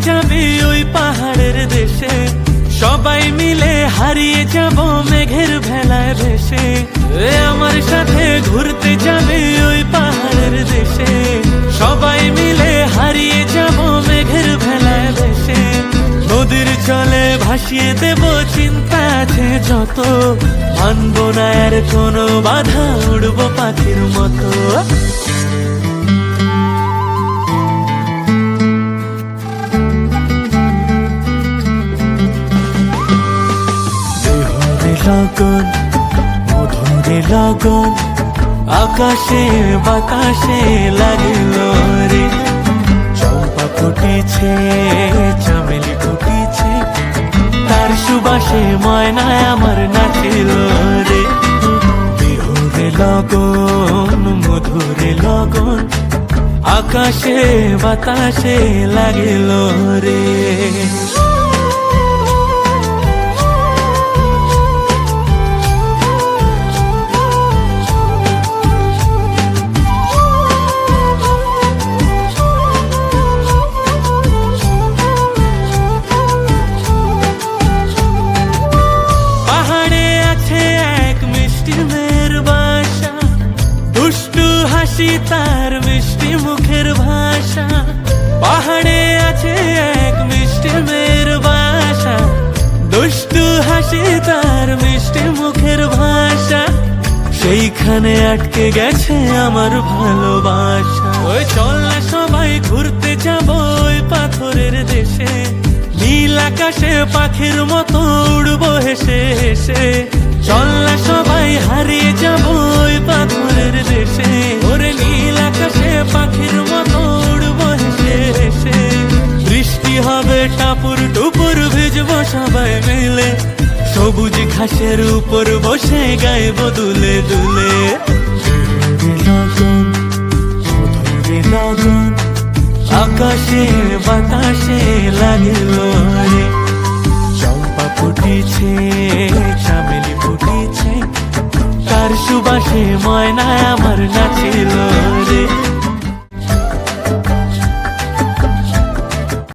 যাবে ওই পাহাড়ের দেশে, সবাই মিলে হারিয়ে যাব মেঘের ভেলায় ভেসে। আমার সাথে ঘুরতে যাবে ওই পাহাড়ের দেশে, সবাই মিলে হারিয়ে যাব মেঘের ভেলায় ভেসে। নদীর জলে ভাসিয়ে দেব চিন্তা আছে যত, মানব না আর কোনো বাধা, উড়বো পাখির মতো। লগন মধুরে লগন, আকাশে বাতাসে লাগিল রে। চম্পা ফুটেছে, চামেলি ফুটেছে, তার সুবাসে ময়নায় আমার নাচিল রে। বিহুরে লগন মধুরে লগন, আকাশে বাতাসে লাগিল রে। তার মিষ্টি মুখের ভাষা, পাহাড়ে আছে এক মিষ্টি মেয়ের বাসা, দুষ্টু হাসি তার মিষ্টি মুখের ভাষা, সেইখানে আটকে গেছে আমার ভালোবাসা। ওই চল না সবাই ঘুরতে যাব ওই পাথরের দেশে, নীল আকাশে পাখির মতো উড়বো হেসে হেসে। চল না সবাই হারিয়ে যাব ওই পাথরের দেশে, ওরে নীল আকাশে পাখির মতো উড়বো হেসে হেসে। বৃষ্টি হবে টাপুর টুপুর, ভিজবো সবাই মিলে, সবুজ ঘাসের উপর বসে গাইব দুলে দুলে। লগন মধুরে লগন, আকাশে বাতাসে লাগিল রে। চম্পা ফুটেছে, চামেলি ফুটেছে, তার সুবাসে ময়নায় আমার নাচিল রে।